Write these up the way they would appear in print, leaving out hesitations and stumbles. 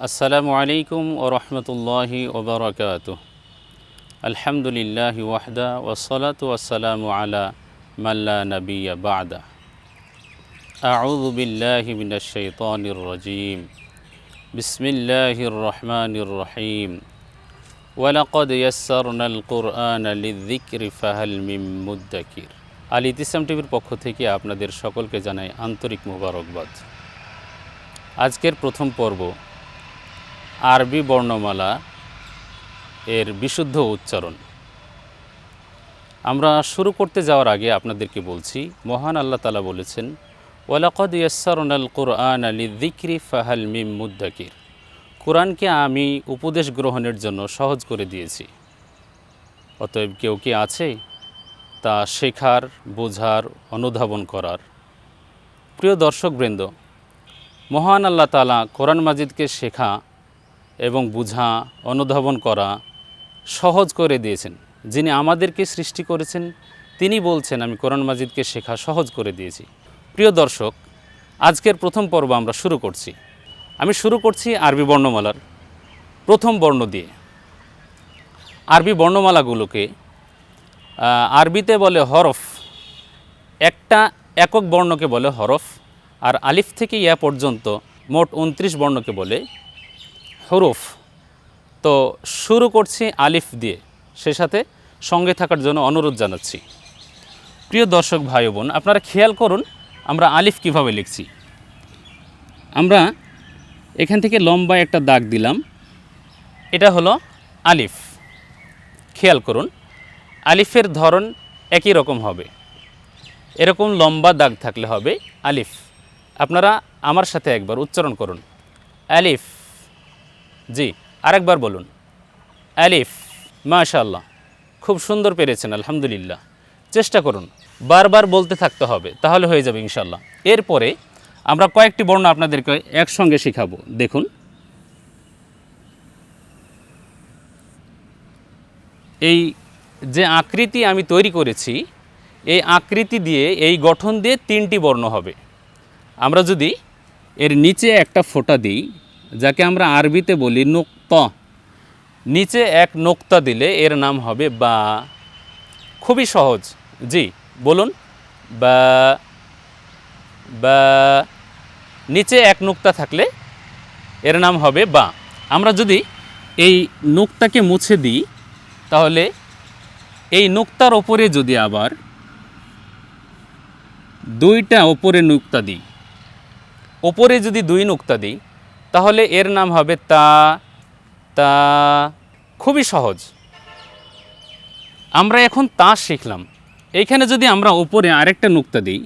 আসসালামু আলাইকুম ওয়া রাহমাতুল্লাহি ওয়া বারাকাতুহু। আলহামদুলিল্লাহি ওয়াহদা ওয়াসসালাতু ওয়াসসালামু আলা মান লা নাবিয়্যা বা'দা। আউযু বিল্লাহি মিনাশ শাইতানির রাজীম। বিসমিল্লাহির রহমানির রহিম। ওয়া লাকাদ ইয়াসসারনাল কুরআনা লিয-যিকরি ফাহাল মিন মুদ্দাকির। আল ইতিসাম টিভির পক্ষ থেকে আপনাদের সকলকে জানাই আন্তরিক মোবারকবাদ। আজকের প্রথম পর্ব আরবি বর্ণমালা এর বিশুদ্ধ উচ্চারণ। আমরা শুরু করতে যাওয়ার আগে আপনাদেরকে বলছি, মহান আল্লাহ তাআলা বলেছেন, ওয়ালাকাদ ইয়াসসারনাল কুরআনা লিয-যিকরি ফাহাল মিন মুদ্দাকির। কোরআনকে আমি উপদেশ গ্রহণের জন্য সহজ করে দিয়েছি, অতএব কেউ কি আছে তা শেখার, বোঝার, অনুধাবন করার? প্রিয় দর্শকবৃন্দ, মহান আল্লাহ তাআলা কোরআন মাজিদকে শেখা এবং বুঝা, অনুধাবন করা সহজ করে দিয়েছেন। যিনি আমাদেরকে সৃষ্টি করেছেন তিনি বলছেন, আমি কোরআন মাজিদকে শেখা সহজ করে দিয়েছি। প্রিয় দর্শক, আজকের প্রথম পর্ব আমরা শুরু করছি। আমি শুরু করছি আরবি বর্ণমালার প্রথম বর্ণ দিয়ে। আরবি বর্ণমালাগুলোকে আরবিতে বলে হরফ। একটা একক বর্ণকে বলে হরফ, আর আলিফ থেকে ইয়া পর্যন্ত মোট 29 বর্ণকে বলে হরফ। তো শুরু করছি আলিফ দিয়ে, সে সাথে সঙ্গে থাকার জন্য অনুরোধ জানাচ্ছি। প্রিয় দর্শক ভাই বোন, আপনারা খেয়াল করুন আমরা আলিফ কিভাবে লিখছি। আমরা এখান থেকে লম্বা একটা দাগ দিলাম, এটা হলো আলিফ। খেয়াল করুন আলিফের ধরন একই রকম হবে, এরকম লম্বা দাগ থাকলে হবে আলিফ। আপনারা আমার সাথে একবার উচ্চারণ করুন, আলিফ। জি, আরেকবার বলুন, আলিফ। মাশাআল্লাহ, খুব সুন্দর পেরেছেন, আলহামদুলিল্লাহ। চেষ্টা করুন, বারবার বলতে থাকতে হবে, তাহলে হয়ে যাবে ইনশাআল্লাহ। এরপরে আমরা কয়েকটি বর্ণ আপনাদেরকে একসঙ্গে শেখাবো। দেখুন, এই যে আকৃতি আমি তৈরি করেছি, এই আকৃতি দিয়ে, এই গঠন দিয়ে 3টি বর্ণ হবে। আমরা যদি এর নিচে একটা ফোঁটা দিই, যাকে আমরা আরবিতে বলি নুক্তা, নিচে এক নোক্তা দিলে এর নাম হবে বা। খুবই সহজ। জি বলুন, বা। বা নিচে এক নোক্তা থাকলে এর নাম হবে বা। আমরা যদি এই নোক্তাকে মুছে দিই, তাহলে এই নোক্তার ওপরে যদি আবার 2টা ওপরে নোক্তা দিই, ওপরে যদি 2 নোক্তা দিই, তাহলে এর নাম হবে তা। তা খুবই সহজ। আমরা এখন তা শিখলাম। এইখানে যদি আমরা উপরে আরেকটা নোক্তা দিই,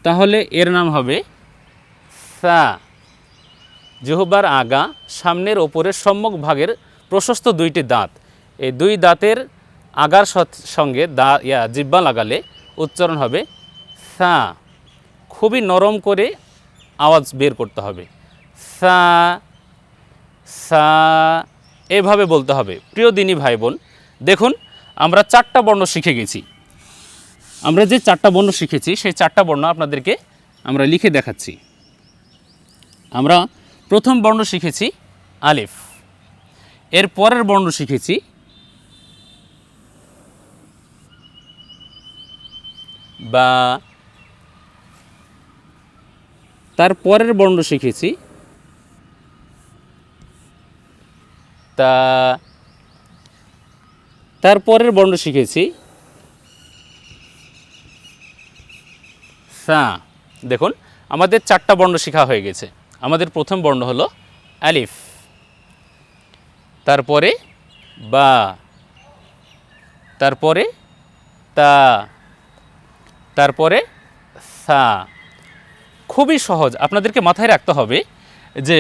তাহলে এর নাম হবে সা। জিহ্বার আগা, সামনের ওপরের সম্মুখ ভাগের প্রশস্ত 2টি দাঁত, এই 2 দাঁতের আগার সঙ্গে জিহ্বা লাগালে উচ্চারণ হবে সা। খুবই নরম করে আওয়াজ বের করতে হবে, সা সা, এভাবে বলতে হবে। প্রিয় দিনী ভাই বোন, দেখুন আমরা 4টা বর্ণ শিখে গেছি। আমরা যে 4টা বর্ণ শিখেছি, সেই 4টা বর্ণ আপনাদেরকে আমরা লিখে দেখাচ্ছি। আমরা প্রথম বর্ণ শিখেছি আলিফ, এর পরের বর্ণ শিখেছি বা, তার পরের বর্ণ শিখেছি তা, তার পরের বর্ণ শিখেছি সা। দেখুন আমাদের 4টা বর্ণ শেখা হয়ে গেছে। আমাদের প্রথম বর্ণ হলো আলিফ, তারপরে বা, তারপরে তা, তারপরে সা। খুবই সহজ। আপনাদেরকে মাথায় রাখতে হবে যে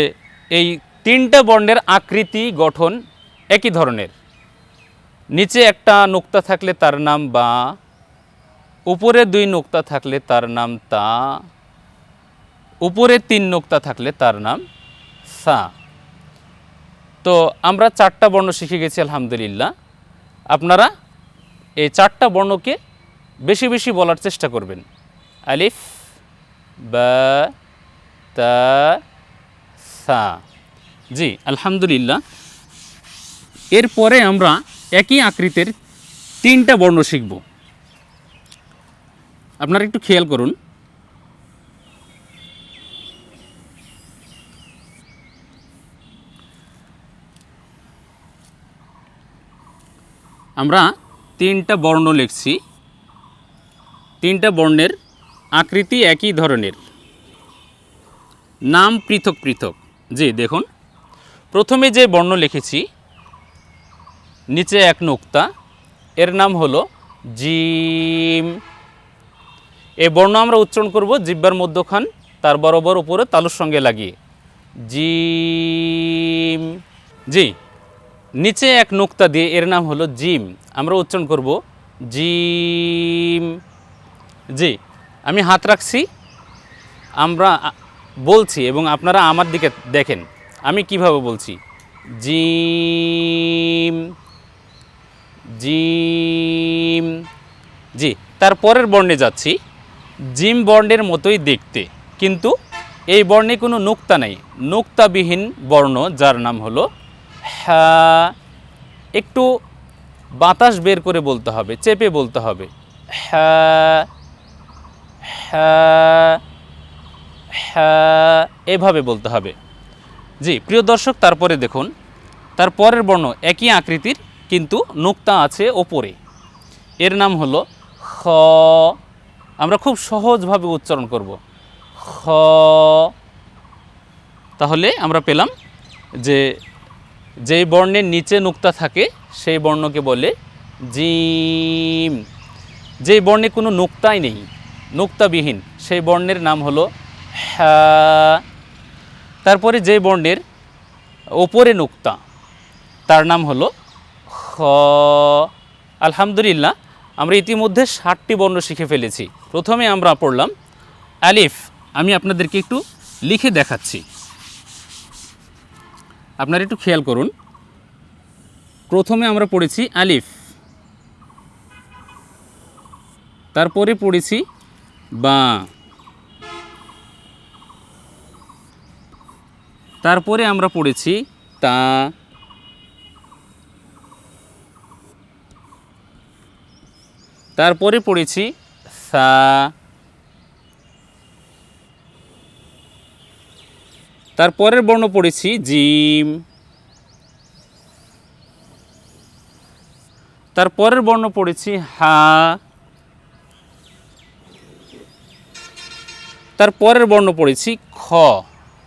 এই 3টা বর্ণের আকৃতি, গঠন একই ধরনের। নিচে একটা নোক্তা থাকলে তার নাম বা, উপরে 2 নোক্তা থাকলে তার নাম তা, উপরে 3 নোক্তা থাকলে তার নাম সা। তো আমরা 4টা বর্ণ শিখে গেছি, আলহামদুলিল্লাহ। আপনারা এই 4টা বর্ণকে বেশি বেশি বলার চেষ্টা করবেন। আলিফ, বা, তা, সা। জি আলহামদুলিল্লাহ। এরপরে আমরা একই আকৃতির 3টা বর্ণ শিখব। আপনারা একটু খেয়াল করুন। আমরা 3টা বর্ণ লিখছি। 3টা বর্ণের আকৃতি একই ধরনের, নাম পৃথক পৃথক। জি দেখুন, প্রথমে যে বর্ণ লিখেছি নিচে এক নোক্তা, এর নাম হলো জিম। এই বর্ণ আমরা উচ্চারণ করব জিহ্বার মধ্যখান তার বরাবর উপরে তালুর সঙ্গে লাগিয়ে, জিম। জি, নিচে এক নোক্তা দিয়ে এর নাম হলো জিম, আমরা উচ্চারণ করব জিম। জি, আমি হাত রাখছি, আমরা বলছি এবং আপনারা আমার দিকে দেখেন আমি কিভাবে বলছি, জিম জিম। জি, তারপরের বর্ণে যাচ্ছি। জিম বর্ণের মতোই দেখতে, কিন্তু এই বর্ণে কোনো নোক্তা নেই, নোক্তাবিহীন বর্ণ, যার নাম হলো হ্যাঁ। একটু বাতাস বের করে বলতে হবে, চেপে বলতে হবে, হ্যাঁ হ্যাঁ হ্যাঁ, এভাবে বলতে হবে। জি প্রিয় দর্শক, তারপরে দেখুন, তারপরের বর্ণ একই আকৃতির কিন্তু নোক্তা আছে ওপরে, এর নাম হলো খ। আমরা খুব সহজভাবে উচ্চারণ করব, খ। তাহলে আমরা পেলাম যে যেই বর্ণের নিচে নোক্তা থাকে সেই বর্ণকে বলে জিম। যেই বর্ণে কোনো নোক্তাই নেই, নোক্তাবিহীন, সেই বর্ণের নাম হলো হ্যাঁ। তারপরে যে বর্ণের ওপরে নোক্তা তার নাম হলো খ। আলহামদুলিল্লাহ, আমরা ইতিমধ্যে 60টি বর্ণ শিখে ফেলেছি। প্রথমে আমরা পড়লাম আলিফ। আমি আপনাদেরকে একটু লিখে দেখাচ্ছি, আপনারা একটু খেয়াল করুন। প্রথমে আমরা পড়েছি আলিফ, তারপরে পড়েছি বা, তারপরে আমরা পড়েছি তা, তারপরে পড়েছি সা, তারপরের বর্ণ পড়েছি জিম, তারপরের বর্ণ পড়েছি হা, তারপরের বর্ণ পড়েছি খ।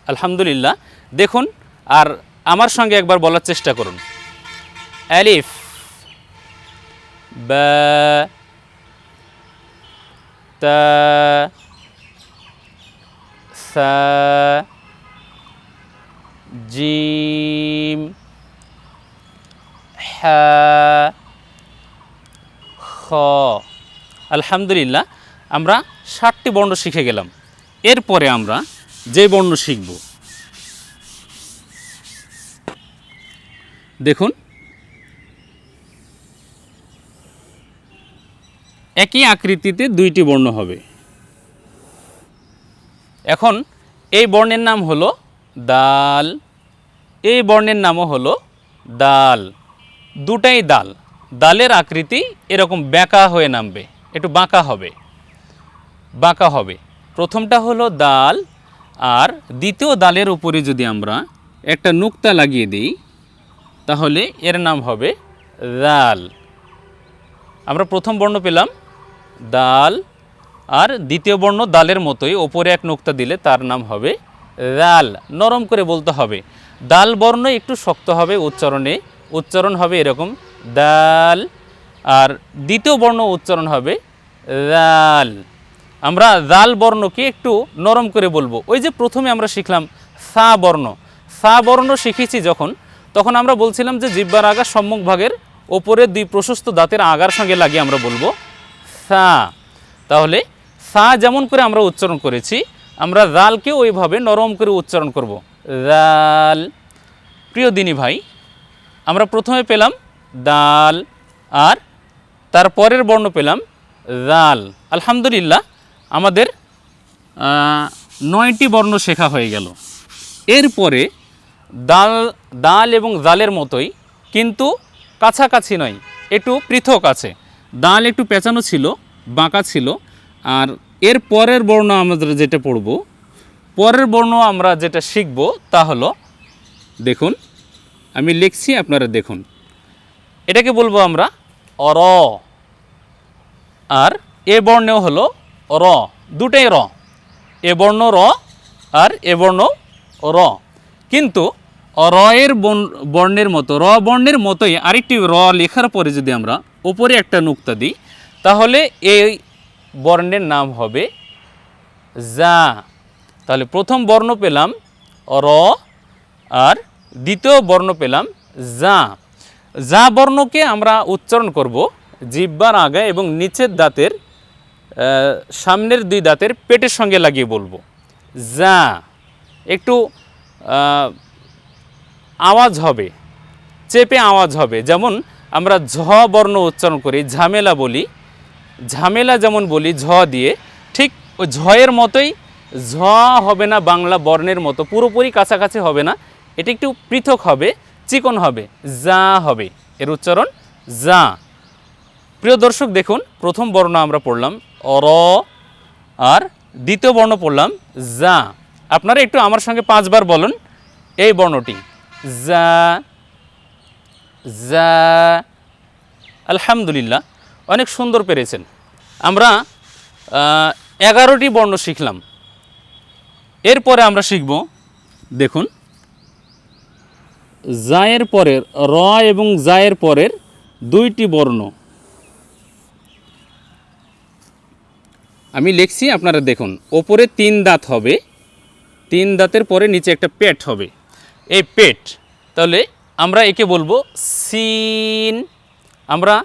আলহামদুলিল্লাহ, দেখুন আর আমার সঙ্গে একবার বলার চেষ্টা করুন। আলিফ, বা, তা, সা, জিম, হা, খ। আলহামদুলিল্লাহ, আমরা 60টি বর্ণ শিখে গেলাম। এরপরে আমরা যে বর্ণ শিখব, দেখুন একই আকৃতিতে 2টি বর্ণ হবে। এখন এই বর্ণের নাম হলো দাল, এই বর্ণের নামও হলো দাল। দুটাই দাল, দালের আকৃতি এরকম বেঁকা হয়ে নামবে, একটু বাঁকা হবে, বাঁকা হবে। প্রথমটা হলো দাল, আর দ্বিতীয় দালের উপরে যদি আমরা একটা নুক্তা লাগিয়ে দিই তাহলে এর নাম হবে দাল। আমরা প্রথম বর্ণ পেলাম দাল, আর দ্বিতীয় বর্ণ দালের মতোই ওপরে এক নুক্তা দিলে তার নাম হবে দাল। নরম করে বলতে হবে, দাল বর্ণ একটু শক্ত হবে উচ্চারণে, উচ্চারণ হবে এরকম দাল, আর দ্বিতীয় বর্ণ উচ্চারণ হবে দাল। আমরা দাল বর্ণকে একটু নরম করে বলবো। ওই যে প্রথমে আমরা শিখলাম সা বর্ণ, সা বর্ণ শিখেছি যখন, তখন আমরা বলছিলাম যে জিহ্বার আগা সম্মুখ ভাগের ওপরে 2 প্রশস্ত দাঁতের আগার সঙ্গে লাগিয়ে আমরা বলবো সা। তাহলে সা যেমন করে আমরা উচ্চারণ করেছি, আমরা দালকে ওইভাবে নরম করে উচ্চারণ করব, দাল। প্রিয় দিনী ভাই, আমরা প্রথমে পেলাম দাল, আর তারপরের বর্ণ পেলাম দাল। আলহামদুলিল্লাহ, আমাদের 9টি বর্ণ শেখা হয়ে গেল। এরপরে দাল দাল এবং জালের মতোই, কিন্তু কাছাকাছি নয়, একটু পৃথক আছে। দাল একটু পেঁচানো ছিল, বাঁকা ছিল। আর এর পরের বর্ণ আমরা যেটা পড়ব, পরের বর্ণ আমরা যেটা শিখব তা হলো, দেখুন আমি লিখছি, আপনারা দেখুন, এটাকে বলবো আমরা র। আর এ বর্ণেও হলো র, দুটাই র। এ বর্ণ র আর এ বর্ণ র, কিন্তু র এর বর্ণের মতো, র বর্ণের মতোই আরেকটি র লেখার পরে যদি আমরা ওপরে একটা নুক্তা দিই, তাহলে এই বর্ণের নাম হবে যা। তাহলে প্রথম বর্ণ পেলাম র আর দ্বিতীয় বর্ণ পেলাম যা। যা বর্ণকে আমরা উচ্চারণ করব জিহ্বার আগে এবং নিচের দাঁতের সামনের দুই দাঁতের পেটের সঙ্গে লাগিয়ে বলবো যা। একটু আওয়াজ হবে, চেপে আওয়াজ হবে। যেমন আমরা ঝ বর্ণ উচ্চারণ করি, ঝামেলা বলি, ঝামেলা যেমন বলি ঝ দিয়ে, ঠিক ওই ঝয়ের মতোই। ঝ হবে না বাংলা বর্ণের মতো, পুরোপুরি কাছাকাছি হবে না, এটি একটু পৃথক হবে, চিকন হবে, যা হবে এর উচ্চারণ যা। প্রিয় দর্শক দেখুন, প্রথম বর্ণ আমরা পড়লাম র আর দ্বিতীয় বর্ণ পড়লাম যা। আপনারা একটু আমার সঙ্গে 5 বার বলুন এই বর্ণটি, যা যা। আলহামদুলিল্লাহ, অনেক সুন্দর পেরেছেন। আমরা 11টি বর্ণ শিখলাম। এরপরে আমরা শিখব, দেখুন জায়ের পরের, র এবং জায়ের পরের 2টি বর্ণ আমি লিখছি, আপনারা দেখুন। ওপরে 3 দাঁত হবে, 3 দাঁতের পরে নিচে একটা পেট হবে, এই পেট। তাহলে আমরা একে বলবো সিন। আমরা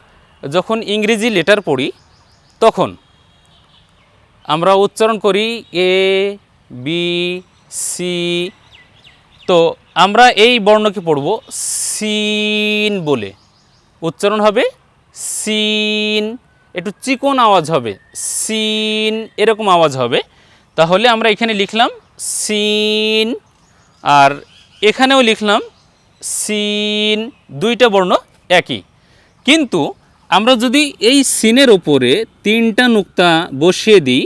যখন ইংরেজি লেটার পড়ি তখন আমরা উচ্চারণ করি এ বি সি, তো আমরা এই বর্ণকে পড়ব সিন বলে, উচ্চারণ হবে সিন। একটু চিকন আওয়াজ হবে, সিন এরকম আওয়াজ হবে। তাহলে আমরা এখানে লিখলাম সিন আর এখানেও লিখলাম সিন, 2টা বর্ণ একই। কিন্তু আমরা যদি এই সিনের ওপরে 3টা নুক্তা বসিয়ে দিই,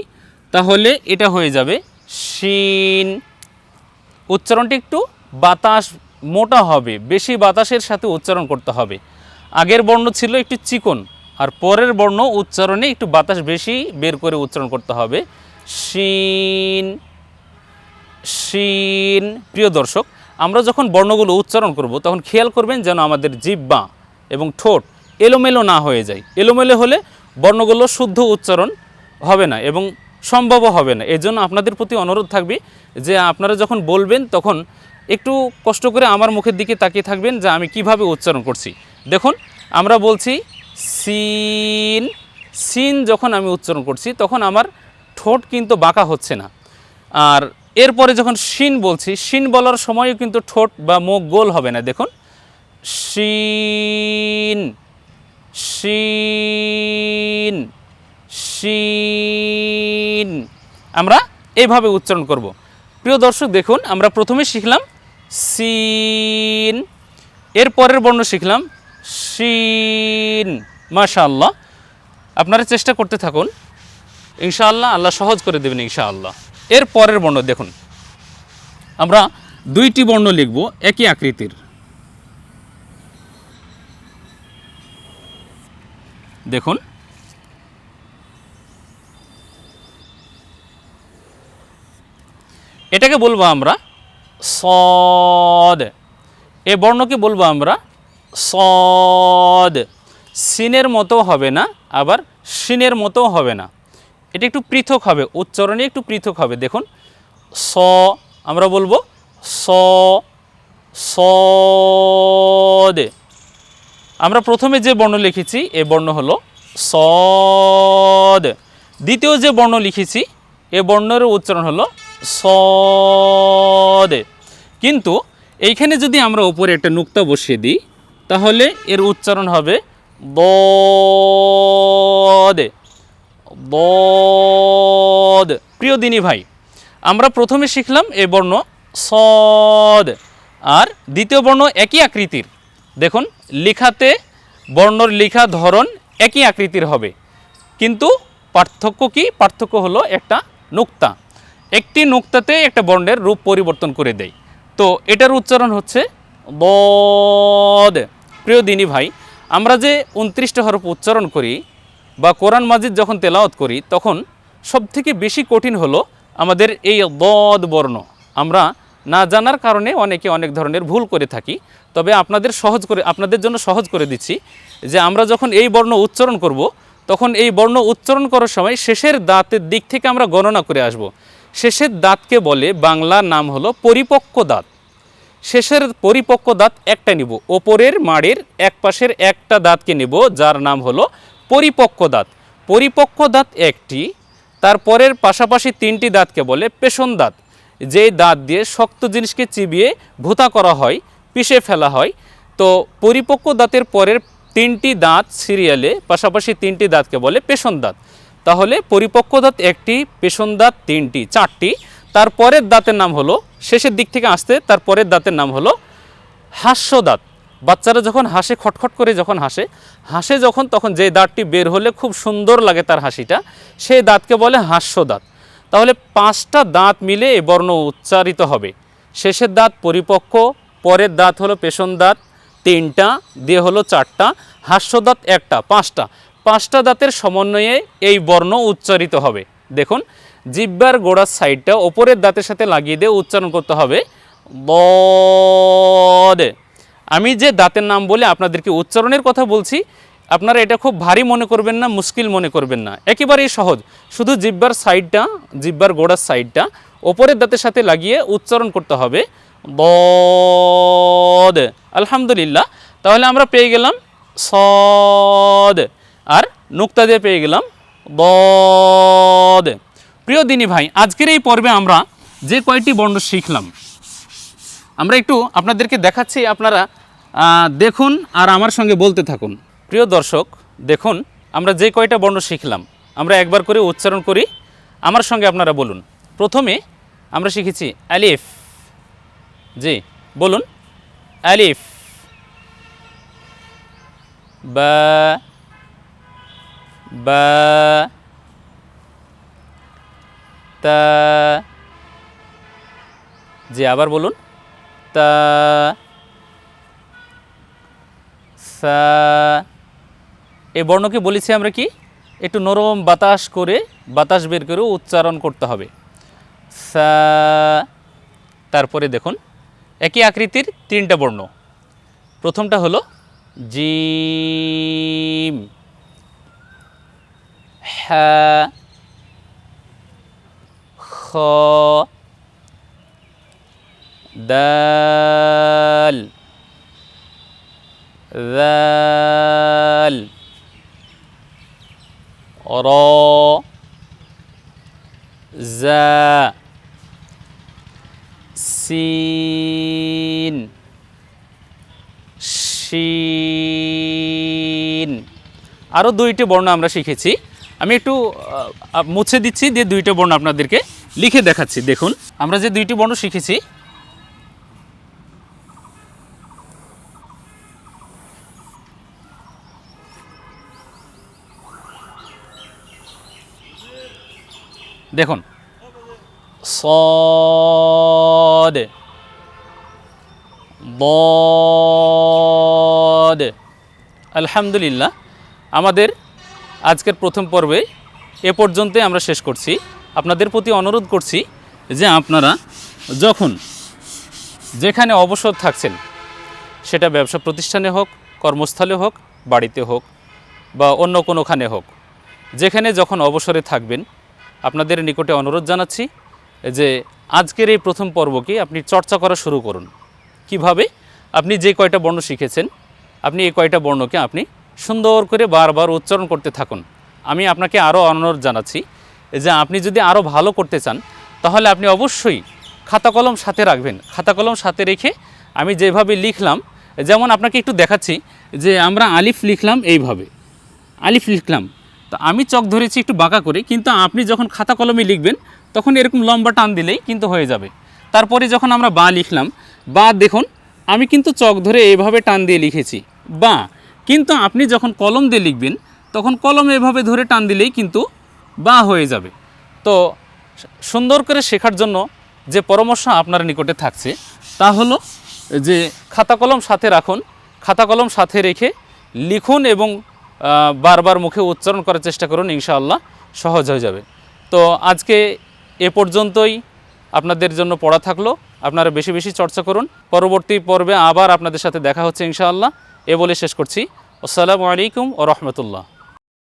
তাহলে এটা হয়ে যাবে শিন। উচ্চারণটি একটু বাতাস মোটা হবে, বেশি বাতাসের সাথে উচ্চারণ করতে হবে। আগের বর্ণ ছিল একটু চিকন, আর পরের বর্ণ উচ্চারণে একটু বাতাস বেশি বের করে উচ্চারণ করতে হবে, শিন শিন। প্রিয় দর্শক, আমরা যখন বর্ণগুলো উচ্চারণ করব তখন খেয়াল করবেন যেন আমাদের জিহ্বা এবং ঠোঁট এলোমেলো না হয়ে যায়। এলোমেলো হলে বর্ণগুলো শুদ্ধ উচ্চারণ হবে না এবং সম্ভবও হবে না। এজন্য আপনাদের প্রতি অনুরোধ থাকবে যে আপনারা যখন বলবেন তখন একটু কষ্ট করে আমার মুখের দিকে তাকিয়ে থাকবেন যে আমি কিভাবে উচ্চারণ করছি। দেখুন আমরা বলছি সিন, সিন যখন আমি উচ্চারণ করছি তখন আমার ঠোঁট কিন্তু বাঁকা হচ্ছে না। আর এরপরে যখন শিন বলছি, শিন বলার সময়ও কিন্তু ঠোঁট বা মুখ গোল হবে না। দেখুন শিন শিন শিন, আমরা এইভাবে উচ্চারণ করব। প্রিয় দর্শক দেখুন, আমরা প্রথমে শিখলাম সিন, এর পরের বর্ণ শিখলাম শিন। মাশাআল্লাহ, আপনারা চেষ্টা করতে থাকুন, ইনশাআল্লাহ আল্লাহ সহজ করে দেবেন ইনশাআল্লাহ। এর পরের বর্ণ দেখুন, আমরা 2টি বর্ণ লিখব একই আকৃতির। দেখুন এটাকে বলবো আমরা সদ, এ বর্ণকে বলবো আমরা সদ। সিনের মতো হবে না, আবার শিনের মতো হবে না, এটা একটু পৃথক হবে, উচ্চারণে একটু পৃথক হবে। দেখুন স, আমরা বলবো স সদ। আমরা প্রথমে যে বর্ণ লিখেছি এ বর্ণ হলো সদ, দ্বিতীয় যে বর্ণ লিখেছি এ বর্ণের উচ্চারণ হলো সদ। কিন্তু এইখানে যদি আমরা উপরে একটা নুক্তা বসিয়ে দিই তাহলে এর উচ্চারণ হবে দদ দদ। প্রিয় দিনী ভাই, আমরা প্রথমে শিখলাম এ বর্ণ সদ, আর দ্বিতীয় বর্ণ একই আকৃতির। দেখুন লেখাতে বর্ণর লেখা ধরন একই আকৃতির হবে, কিন্তু পার্থক্য কি? পার্থক্য হলো একটা নুক্তা, একটি নুক্তাতে একটা বর্ণের রূপ পরিবর্তন করে দেয়। তো এটার উচ্চারণ হচ্ছে বদ। প্রিয় দিনী ভাই, আমরা যে 29টা হরফ উচ্চারণ করি বা কোরআন মাজিদ যখন তেলাওয়াত করি, তখন সবথেকে বেশি কঠিন হলো আমাদের এই বদ বর্ণ। আমরা না জানার কারণে অনেকে অনেক ধরনের ভুল করে থাকি। তবে আপনাদের জন্য সহজ করে দিচ্ছি যে আমরা যখন এই বর্ণ উচ্চারণ করব, তখন এই বর্ণ উচ্চারণ করার সময় শেষের দাঁতের দিক থেকে আমরা গণনা করে আসব। শেষের দাঁতকে বলে বাংলা নাম হলো পরিপক্ক দাঁত। শেষের পরিপক্ক দাঁত একটা নিব, ওপরের মাড়ির এক পাশের একটা দাঁতকে নেব, যার নাম হলো পরিপক্ক দাঁত। পরিপক্ক দাঁত একটি, তারপরের পাশাপাশি 3টি দাঁতকে বলে পেষণ দাঁত। যেই দাঁত দিয়ে শক্ত জিনিসকে চিবিয়ে ভুতা করা হয়, পিষে ফেলা হয়। তো পরিপক্ক দাঁতের পরের 3টি দাঁত সিরিয়ালে পাশাপাশি 3টি দাঁতকে বলে পেষণ দাঁত। তাহলে পরিপক্ক দাঁত একটি, পেষণ দাঁত 3টি, 4টি। তারপরের দাঁতের নাম হলো, শেষের দিক থেকে আসতে তারপরের দাঁতের নাম হলো হাস্য দাঁত। বাচ্চারা যখন হাসে, খটখট করে যখন হাসে যখন, তখন যে দাঁতটি বের হলে খুব সুন্দর লাগে তার হাসিটা, সেই দাঁতকে বলে হাস্য দাঁত। তাহলে 5টা দাঁত মিলে এই বর্ণ উচ্চারিত হবে। শেষের দাঁত পরিপক্ক, পরের দাঁত হলো পেষণ দাঁত 3টা, দিয়ে হলো 4টা, হাস্য দাঁত একটা, 5টা দাঁতের সমন্বয়ে এই বর্ণ উচ্চারিত হবে। দেখুন জিহ্বার গোড়ার সাইডটা ওপরের দাঁতের সাথে লাগিয়ে দিয়ে উচ্চারণ করতে হবে বদ। আমি যে দাঁতের নাম বলে আপনাদেরকে উচ্চারণের কথা বলছি, আপনারা এটা খুব ভারী মনে করবেন না, মুশকিল মনে করবেন না, একেবারেই সহজ। শুধু জিহ্বার সাইডটা, জিহ্বার গোড়ার সাইডটা ওপরের দাঁতের সাথে লাগিয়ে উচ্চারণ করতে হবে বদ। আলহামদুলিল্লাহ, তাহলে আমরা পেয়ে গেলাম সদ, আর নুক্তা দিয়ে পেয়ে গেলাম বদ। প্রিয় দিনী ভাই, আজকের এই পর্বে আমরা যে কয়টি বর্ণ শিখলাম, আমরা একটু আপনাদেরকে দেখাচ্ছি, আপনারা দেখুন আর আমার সঙ্গে বলতে থাকুন। প্রিয় দর্শক, দেখুন আমরা যে কয়টা বর্ণ শিখলাম, আমরা একবার করে উচ্চারণ করি, আমার সঙ্গে আপনারা বলুন। প্রথমে আমরা শিখেছি আলিফ। জি বলুন, আলিফ। বা, বা, তা। জি আবার বলুন, তা, সা। এই বর্ণকে বলেছি আমরা কি, একটু নরম বাতাস করে, বাতাস বের করে উচ্চারণ করতে হবে, সা। তারপরে দেখুন একই আকৃতির 3টা বর্ণ। প্রথমটা হলো জিম, হা, খ, দাল, যাল, র, জা, সিন, শিন। আরও 2টি বর্ণ আমরা শিখেছি। আমি একটু মুছে দিচ্ছি, দিয়ে 2টা বর্ণ আপনাদেরকে লিখে দেখাচ্ছি। দেখুন আমরা যে 2টি বর্ণ শিখেছি, দেখুন সদ, বদ। আলহামদুলিল্লাহ, আমাদের আজকের প্রথম পর্বে এ পর্যন্তই আমরা শেষ করছি। আপনাদের প্রতি অনুরোধ করছি যে আপনারা যখন যেখানে অবসর থাকছেন, সেটা ব্যবসা প্রতিষ্ঠানে হোক, কর্মস্থলে হোক, বাড়িতে হোক বা অন্য কোনোখানে হোক, যেখানে যখন অবসরে থাকবেন, আপনাদের নিকটে অনুরোধ জানাচ্ছি যে আজকের এই প্রথম পর্বকে আপনি চর্চা করা শুরু করুন। কিভাবে? আপনি যে কয়টা বর্ণ শিখেছেন, আপনি এই কয়টা বর্ণকে আপনি সুন্দর করে বারবার উচ্চারণ করতে থাকুন। আমি আপনাকে আরও অনুরোধ জানাচ্ছি যে আপনি যদি আরও ভালো করতে চান, তাহলে আপনি অবশ্যই খাতা কলম সাথে রাখবেন। খাতা কলম সাথে রেখে আমি যেভাবে লিখলাম, যেমন আপনাকে একটু দেখাচ্ছি যে আমরা আলিফ লিখলাম, এইভাবে আলিফ লিখলাম, তো আমি চক ধরেছি একটু বাঁকা করে, কিন্তু আপনি যখন খাতা কলমে লিখবেন তখন এরকম লম্বা টান দিলেই কিন্তু হয়ে যাবে। তারপরে যখন আমরা বা লিখলাম, বা দেখুন আমি কিন্তু চক ধরে এইভাবে টান দিয়ে লিখেছি বা, কিন্তু আপনি যখন কলম দিয়ে লিখবেন তখন কলম এভাবে ধরে টান দিলেই কিন্তু বা হয়ে যাবে। তো সুন্দর করে শেখার জন্য যে পরামর্শ আপনার নিকটে থাকছে তা হলো যে খাতা কলম সাথে রাখুন, খাতা কলম সাথে রেখে লিখুন এবং বারবার মুখে উচ্চারণ করার চেষ্টা করুন, ইনশাআল্লাহ সহজ হয়ে যাবে। তো আজকে এ পর্যন্তই আপনাদের জন্য পড়া থাকলো। আপনারা বেশি বেশি চর্চা করুন। পরবর্তী পর্বে আবার আপনাদের সাথে দেখা হচ্ছে ইনশাআল্লাহ। এ বলে শেষ করছি। আসসালামু আলাইকুম ওয়া রাহমাতুল্লাহ।